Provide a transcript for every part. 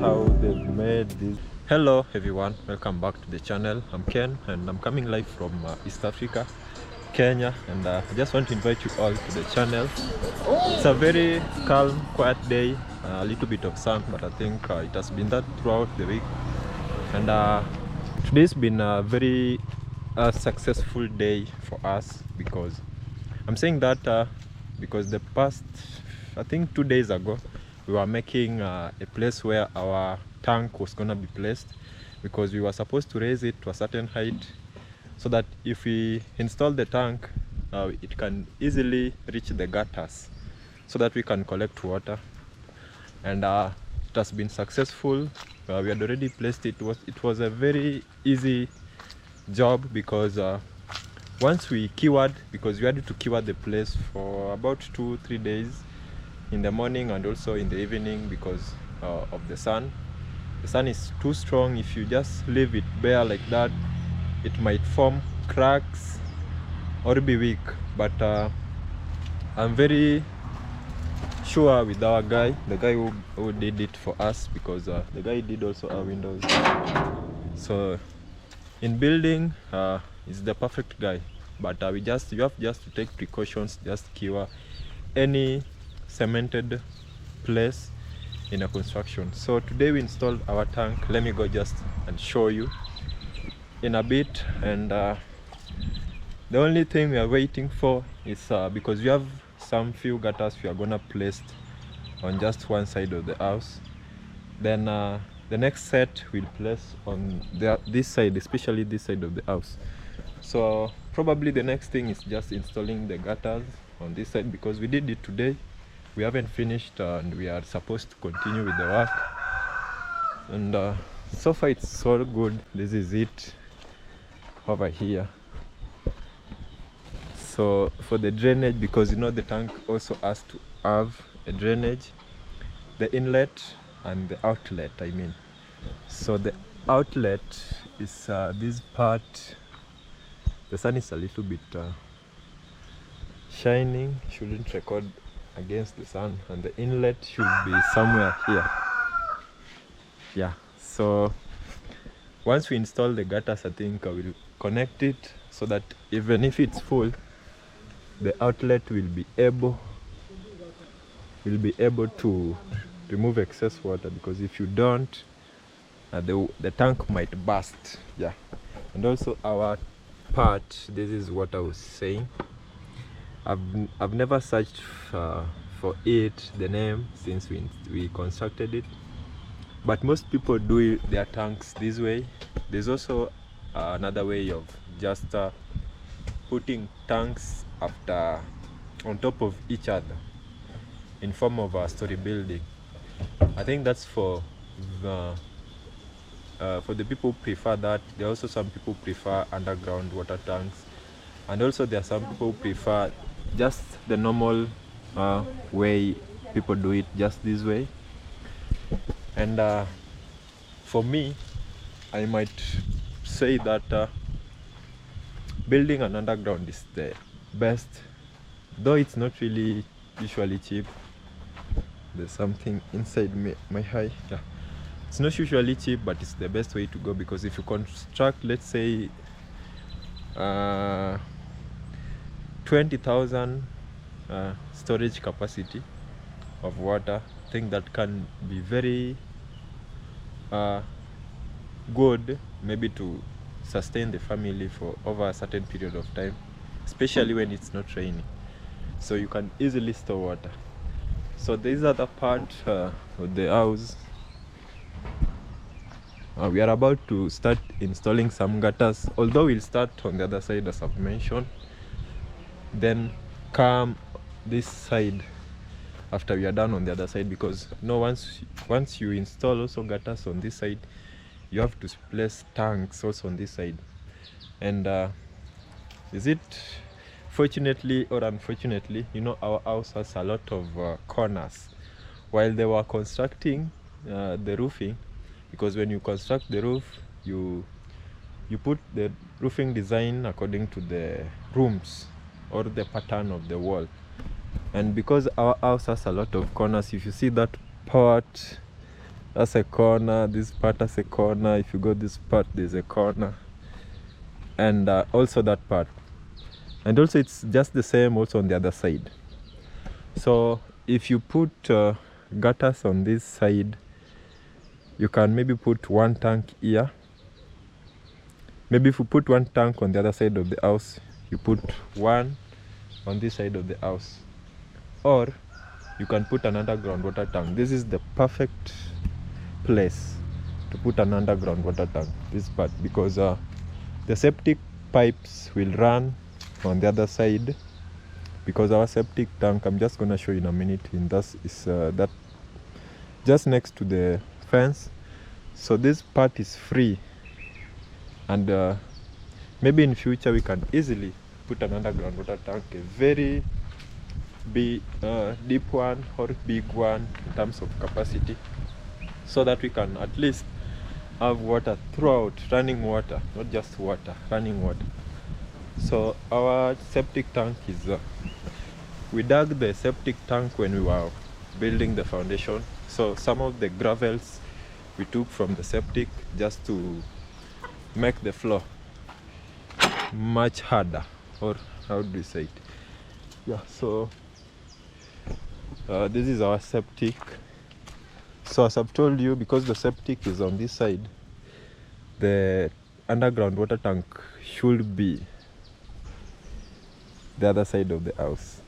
how they've made this. Hello everyone, welcome back to the channel. I'm Ken and I'm coming live from East Africa, Kenya, and I just want to invite you all to the channel. It's a very calm, quiet day, a little bit of sun, but I think it has been that throughout the week. And today's been a very successful day for us, because I'm saying that because the past, I think 2 days ago, we were making a place where our tank was gonna be placed, because we were supposed to raise it to a certain height so that if we install the tank, it can easily reach the gutters so that we can collect water. And it has been successful. We had already placed it. It was a very easy job, because once we keyword, because we had to keyword the place for about 2-3 days, in the morning and also in the evening, because of the sun. The sun is too strong. If you just leave it bare like that, it might form cracks or be weak. But I'm very sure with our guy, the guy who did it for us, because the guy did also our windows. So in building, is the perfect guy. But you have just to take precautions, just cure any cemented place in a construction. So today we installed our tank. Let me go just and show you in a bit. And the only thing we are waiting for is because we have some few gutters we are gonna place on just one side of the house. Then the next set we'll place on this side, especially this side of the house. So probably the next thing is just installing the gutters on this side, because we did it today. We haven't finished and we are supposed to continue with the work. And so far it's so good. This is it over here. So for the drainage, because you know the tank also has to have a drainage, the inlet and the outlet, I mean. So the outlet is this part. The sun is a little bit shining, shouldn't record against the sun, and the inlet should be somewhere here. Yeah, so once we install the gutters, I think I will connect it so that even if it's full, the outlet will be able to remove excess water, because if you don't, the tank might burst. Yeah. And also our part, this is what I was saying. I've never searched for it, the name, since we constructed it, but most people do their tanks this way. There's also another way of just putting tanks on top of each other in form of a story building. I think that's for the people who prefer that. There are also some people who prefer underground water tanks, and also there are some people who prefer just the normal way people do it, just this way. And for me, I might say that building an underground is the best, though it's not really usually cheap. There's something inside my eye. Yeah, it's not usually cheap, but it's the best way to go, because if you construct, let's say 20,000 storage capacity of water, I think that can be very good, maybe to sustain the family for over a certain period of time, especially when it's not raining. So you can easily store water. So these are the part of the house. We are about to start installing some gutters, although we'll start on the other side as I've mentioned, then come this side after we are done on the other side, because once you install also gutters on this side, you have to place tanks also on this side. And is it fortunately or unfortunately, you know, our house has a lot of corners. While they were constructing the roofing, because when you construct the roof, you put the roofing design according to the rooms or the pattern of the wall. And because our house has a lot of corners, if you see that part That's a corner. This part has a corner. If you go this part, there's a corner, and also that part, and also it's just the same also on the other side. So if you put gutters on this side, you can maybe put one tank here. Maybe if you put one tank on the other side of the house, you put one on this side of the house, or you can put an underground water tank. This is the perfect place to put an underground water tank, this part, because the septic pipes will run on the other side, because our septic tank, I'm just gonna show you in a minute, and that is that just next to the fence. So this part is free, and maybe in future we can easily put an underground water tank, a very big deep one or big one in terms of capacity, so that we can at least have water throughout, running water, not just water, running water. So our septic tank is we dug the septic tank when we were building the foundation, so some of the gravels we took from the septic just to make the floor much harder, or how do you say it? Yeah, so this is our septic. So as I've told you, because the septic is on this side, the underground water tank should be the other side of the house,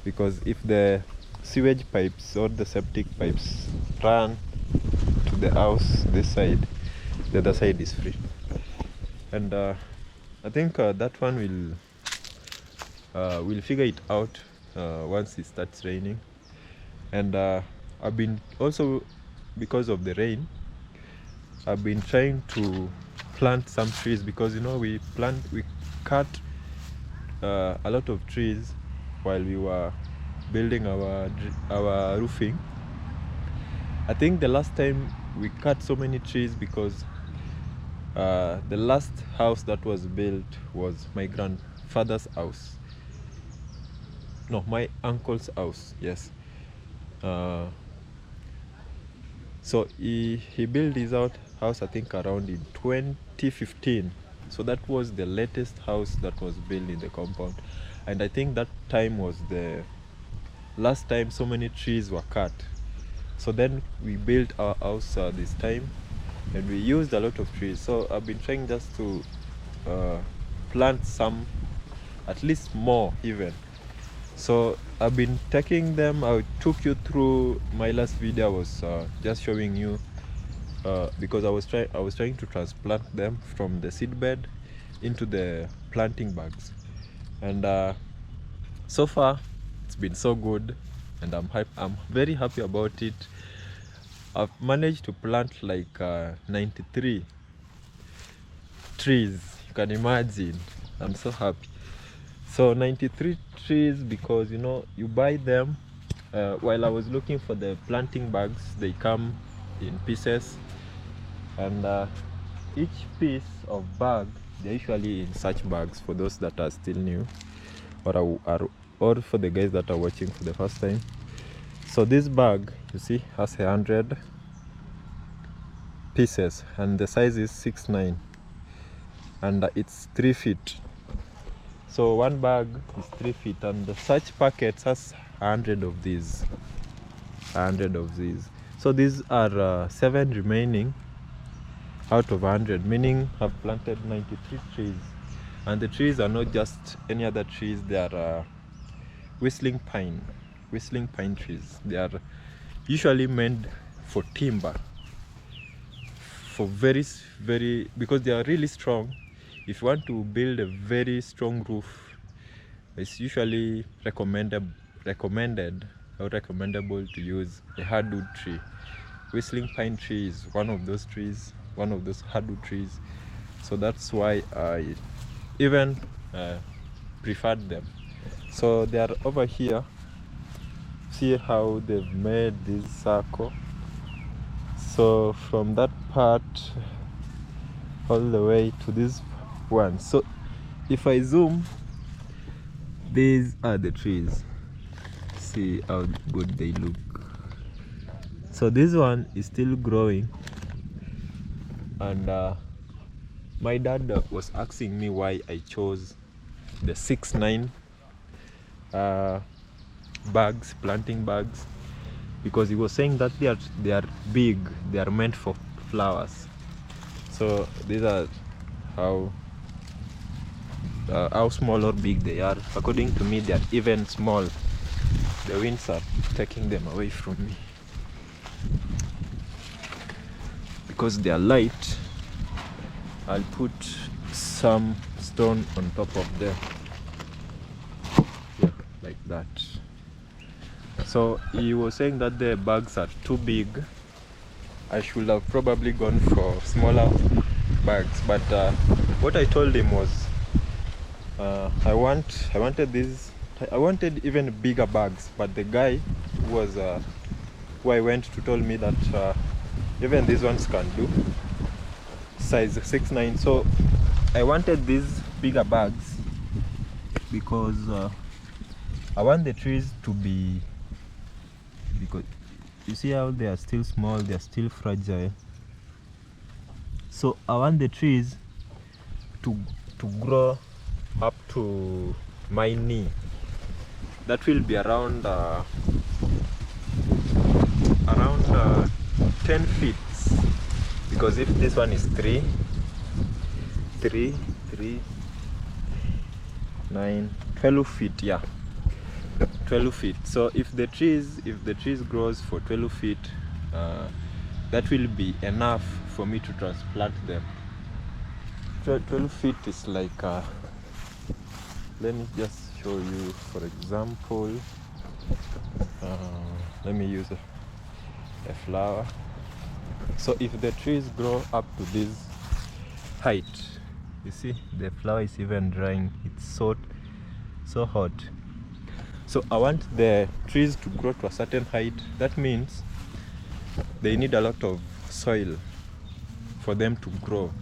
because if the sewage pipes or the septic pipes run to the house this side, the other side is free. And I think that one we'll figure it out once it starts raining. And I've been also, because of the rain, I've been trying to plant some trees, because you know we cut a lot of trees while we were building our roofing. I think the last time we cut so many trees because the last house that was built was my grandfather's house. No, my uncle's house, yes. So he built his house, I think, around in 2015. So that was the latest house that was built in the compound, and I think that time was the last time so many trees were cut. So then we built our house this time, and we used a lot of trees. So I've been trying just to plant some, at least more even. So I've been taking them. I took you through my last video. I was just showing you because I was trying to transplant them from the seed bed into the planting bags, and so far it's been so good, and I'm very happy about it. I've managed to plant like 93 trees. You can imagine. I'm so happy. So 93 trees, because you know you buy them. While I was looking for the planting bags, they come in pieces, and each piece of bag, they're usually in such bags, for those that are still new, or for the guys that are watching for the first time. So this bag, you see, has 100 pieces, and the size is 6'9", and it's 3 feet. So one bag is 3 feet, and such packets has 100 of these. 100 of these. So these are 7 remaining out of 100, meaning I've planted 93 trees. And the trees are not just any other trees, they are whistling pine trees. They are usually made for timber, for very, because they are really strong. If you want to build a very strong roof, it's usually recommendable or recommendable to use a hardwood tree. Whistling pine tree is one of those trees, one of those hardwood trees. So that's why I even preferred them. So they are over here. See how they've made this circle. So from that part all the way to this one. So if I zoom, these are the trees. See how good they look. So this one is still growing, and my dad was asking me why I chose the 6-9 bags, planting bags, because he was saying that they are big, they are meant for flowers. So these are how small or big they are. According to me, they are even small. The winds are taking them away from me because they are light. I'll put some stone on top of them, yeah, like that. So he was saying that the bags are too big. I should have probably gone for smaller bags, but what I told him was I wanted even bigger bags, but the guy was who I went to told me that even these ones can do size 6-9. So I wanted these bigger bags because I want the trees to be, because you see how they are still small, they are still fragile. So I want the trees to grow up to my knee. That will be around 10 feet, because if this one is 12 feet, yeah, 12 feet. So if the trees grows for 12 feet, that will be enough for me to transplant them. 12 feet is like let me just show you. For example, let me use a flower. So if the trees grow up to this height, you see the flower is even drying. It's so hot. So I want the trees to grow to a certain height. That means they need a lot of soil for them to grow,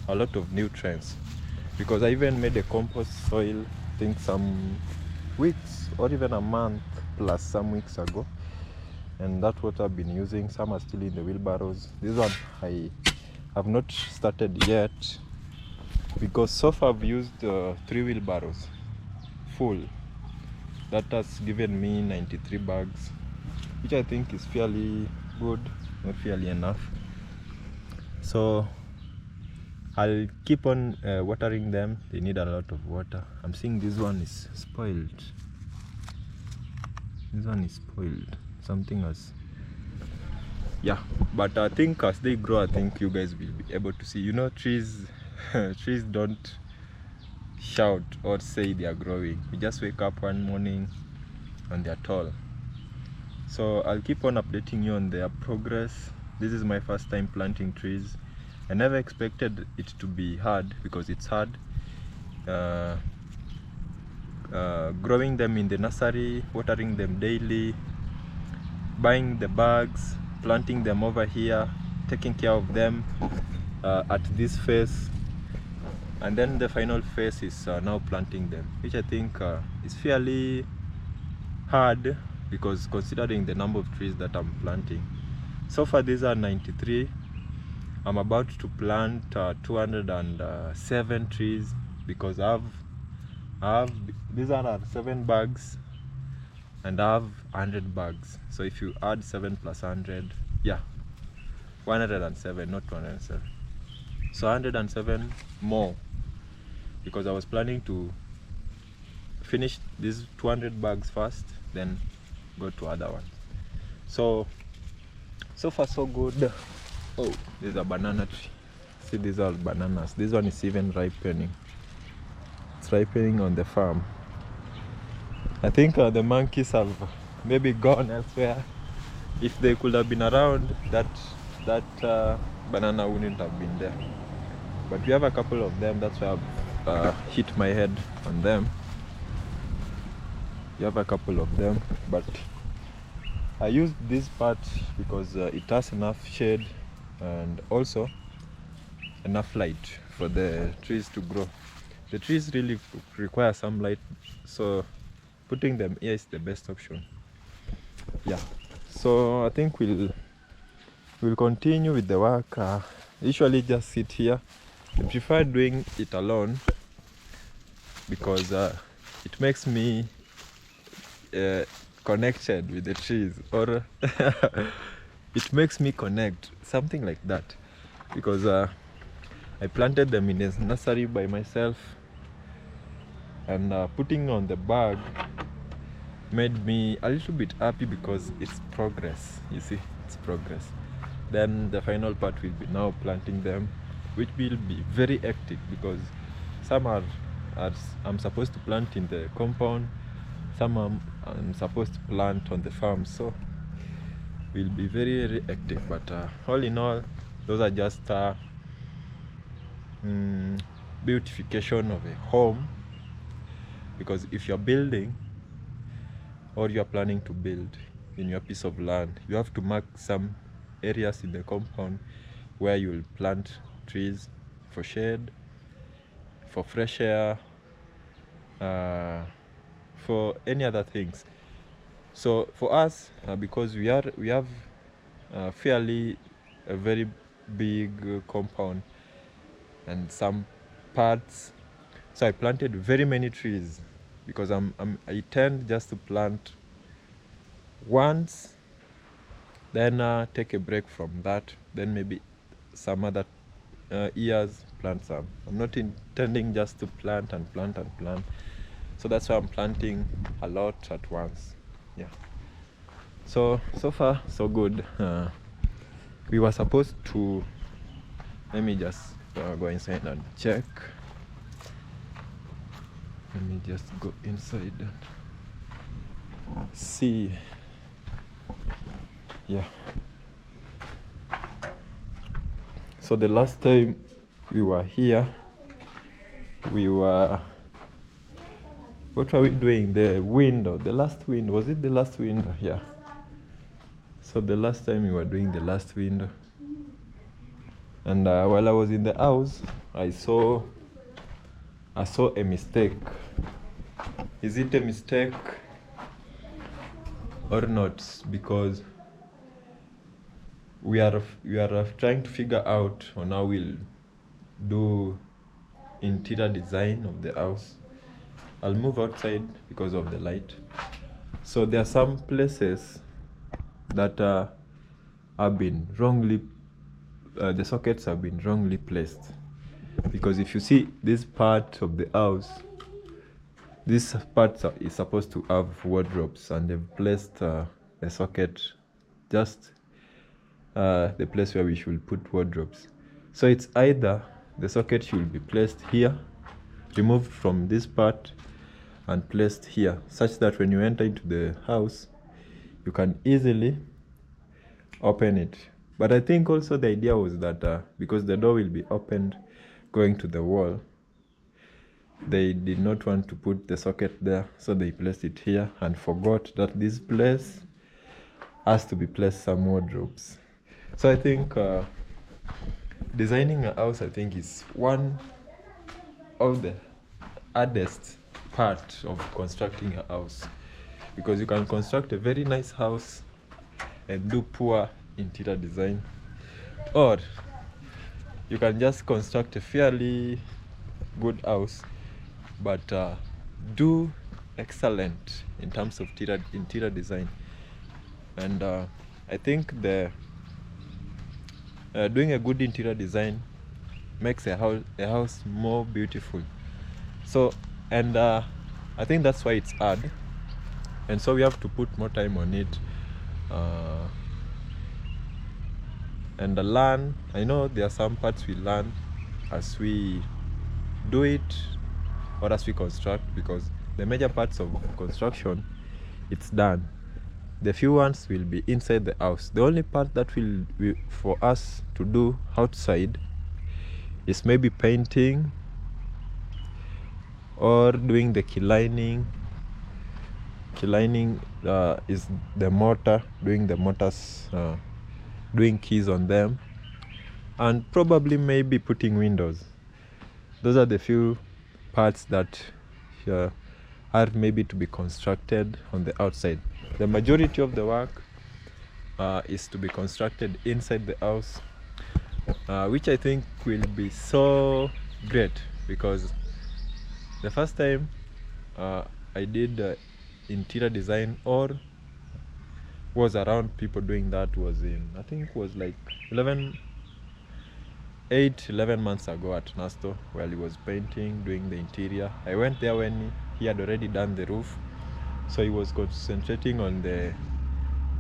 a lot of nutrients, because I even made a compost soil, I think some weeks or even a month plus some weeks ago, and that's what I've been using. Some are still in the wheelbarrows. This one I have not started yet, because so far I've used 3 wheelbarrows full. That has given me 93 bags, which I think is fairly good, not fairly enough. So I'll keep on watering them. They need a lot of water. I'm seeing this one is spoiled. This one is spoiled. Something else. Yeah, but I think as they grow, I think you guys will be able to see. You know, trees trees don't shout or say they are growing. You just wake up one morning and they are tall. So I'll keep on updating you on their progress. This is my first time planting trees. I never expected it to be hard, because it's hard growing them in the nursery, watering them daily, buying the bags, planting them over here, taking care of them at this phase, and then the final phase is now planting them, which I think is fairly hard, because considering the number of trees that I'm planting. So far these are 93. I'm about to plant 207 trees, because I have these are 7 bags and I have 100 bags. So if you add 7 plus 100, yeah, 107, not 207. So 107 more, because I was planning to finish these 200 bags first, then go to other ones. So far so good. Oh, there's a banana tree. See, these are bananas. This one is even ripening. It's ripening on the farm. I think the monkeys have maybe gone elsewhere. If they could have been around, that banana wouldn't have been there. But we have a couple of them. That's why I've hit my head on them. You have a couple of them, but I used this part because it has enough shade and also enough light for the trees to grow. The trees really require some light, so putting them here is the best option. Yeah, so I think we'll we'll continue with the work. Usually just sit here. I prefer doing it alone because it makes me connected with the trees, or it makes me connect, something like that, because I planted them in a nursery by myself, and putting on the bag made me a little bit happy because it's progress. You see, it's progress. Then the final part will be now planting them, which will be very hectic because some are I'm supposed to plant in the compound, some I'm supposed to plant on the farm, so will be very, very hectic. But all in all, those are just beautification of a home, because if you're building or you're planning to build in your piece of land, you have to mark some areas in the compound where you will plant trees for shade, for fresh air, for any other things. So for us, because we have fairly a very big compound and some parts, so I planted very many trees, because I tend just to plant once, then take a break from that, then maybe some other years plant some. I'm not intending just to plant and plant and plant, so that's why I'm planting a lot at once. Yeah, so far so good. We were supposed to, let me just go inside and check. Let me just go inside and see. Yeah, so the last time we were here, what were we doing? The window, the last window, was it the last window? Yeah, so the last time we were doing the last window, and while I was in the house, I saw a mistake. Is it a mistake or not? Because we are trying to figure out on how we'll do interior design of the house. I'll move outside because of the light. So there are some places that have been wrongly, the sockets have been wrongly placed, because if you see this part of the house, this part is supposed to have wardrobes, and they've placed a socket just the place where we should put wardrobes. So it's either the socket should be placed here, removed from this part and placed here, such that when you enter into the house you can easily open it. But I think also the idea was that because the door will be opened going to the wall, they did not want to put the socket there, so they placed it here and forgot that this place has to be placed some wardrobes. So I think designing a house, I think, is one of the hardest part of constructing a house, because you can construct a very nice house and do poor interior design, or you can just construct a fairly good house but do excellent in terms of interior design. And I think the doing a good interior design makes a house more beautiful. So, and I think that's why it's hard, and so we have to put more time on it and learn. I know there are some parts we learn as we do it or as we construct, because the major parts of construction, it's done. The few ones will be inside the house. The only part that will be for us to do outside is maybe painting or doing the key lining. Key lining is the mortar, doing the mortars, doing keys on them, and probably maybe putting windows. Those are the few parts that are maybe to be constructed on the outside. The majority of the work is to be constructed inside the house, which I think will be so great, because the first time I did interior design or was around people doing that was in, I think was like 11 months ago at Nasto, while he was painting, doing the interior. I went there when he had already done the roof, so he was concentrating on the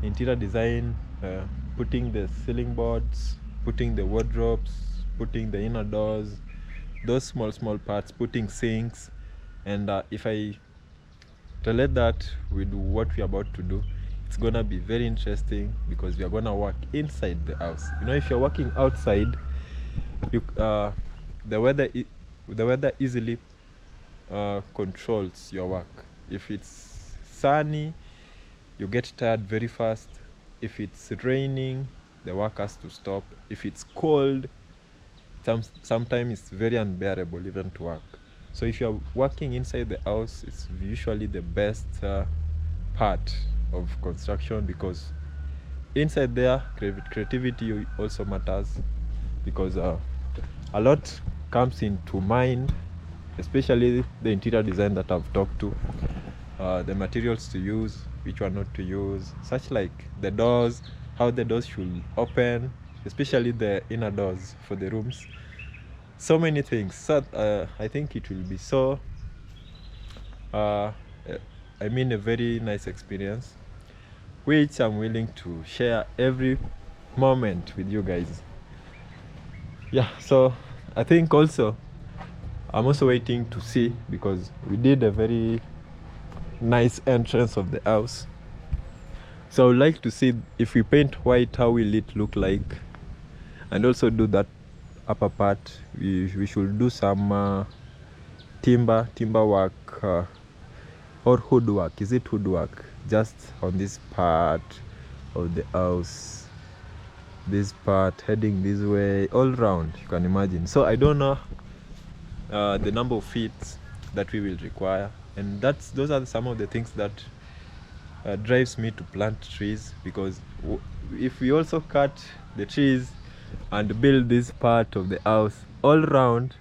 interior design, putting the ceiling boards, putting the wardrobes, putting the inner doors, those small parts, putting sinks. And if I relate that with what we're about to do, it's gonna be very interesting, because we are gonna work inside the house. You know, if you're working outside, you the weather easily controls your work. If it's sunny, you get tired very fast. If it's raining, the work has to stop. If it's cold, sometimes it's very unbearable even to work. So if you're working inside the house, it's usually the best part of construction, because inside there creativity also matters, because a lot comes into mind, especially the interior design that I've talked to, the materials to use, which one not to use, such like the doors, how the doors should open, especially the inner doors for the rooms. So many things. So I think it will be so a very nice experience, which I'm willing to share every moment with you guys. Yeah, so I think also I'm also waiting to see, because we did a very nice entrance of the house, so I would like to see if we paint white, how will it look like, and also do that upper part. We should do some timber work, or hood work. Is it hood work just on this part of the house, this part heading this way, all round, you can imagine. So I don't know the number of feet that we will require, and those are some of the things that drives me to plant trees, because if we also cut the trees and build this part of the house all round,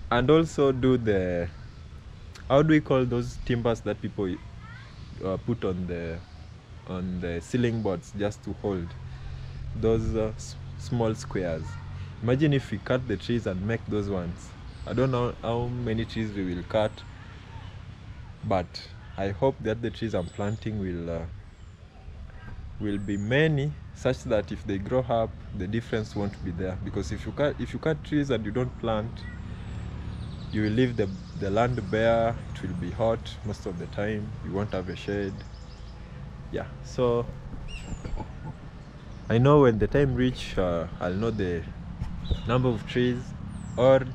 and also do the, how do we call those timbers that people put on the ceiling boards just to hold those small squares. Imagine if we cut the trees and make those ones. I don't know how many trees we will cut, but I hope that the trees I'm planting will be many, such that if they grow up, the difference won't be there. Because if you cut trees and you don't plant, you will leave the land bare. It will be hot most of the time. You won't have a shade. Yeah, so I know when the time reach, I'll know the number of trees or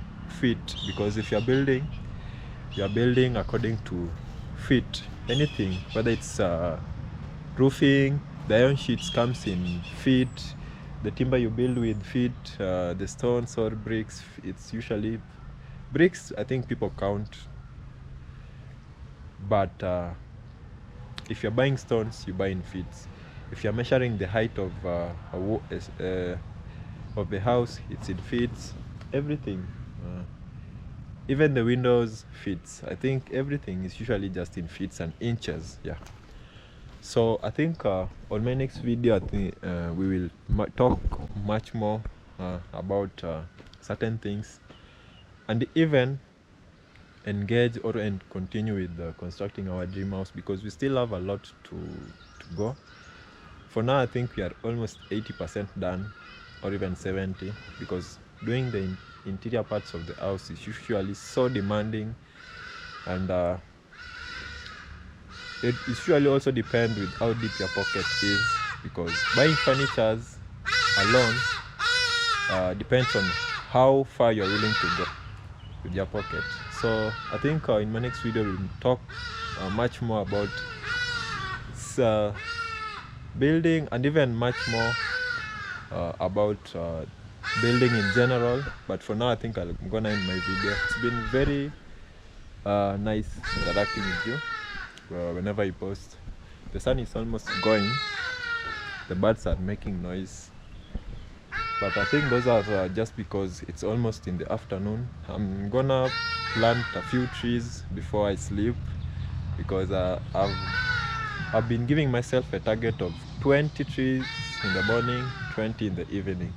feet, because if you're building according to feet. Anything, whether it's roofing, the iron sheets comes in feet, the timber you build with feet, the stones or bricks, it's usually bricks. I think people count, but if you're buying stones, you buy in feet. If you're measuring the height of the house, it's in feet. Everything, even the windows, feet. I think everything is usually just in feet and inches. Yeah. So I think on my next video, I think we will talk much more about certain things, and even engage and continue with constructing our dream house, because we still have a lot to go. For now, I think we are almost 80% done, or even 70, because doing the interior parts of the house is usually so demanding, and it usually also depends with how deep your pocket is, because buying furnitures alone depends on how far you're willing to go with your pocket. So I think in my next video we'll talk much more about building, and even much more about building in general. But for now, I think I'm gonna end my video. It's been very nice interacting with you whenever you post. The sun is almost going, the birds are making noise, but I think those are just because it's almost in the afternoon. I'm gonna plant a few trees before I sleep, because I've been giving myself a target of 20 trees in the morning, 20 in the evening.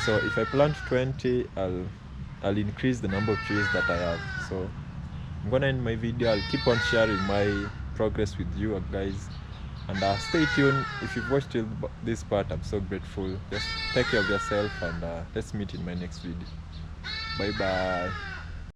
So if I plant 20, I'll increase the number of trees that I have. So I'm gonna end my video. I'll keep on sharing my progress with you guys, and stay tuned. If you've watched till this part, I'm so grateful. Just take care of yourself, and let's meet in my next video. Bye bye.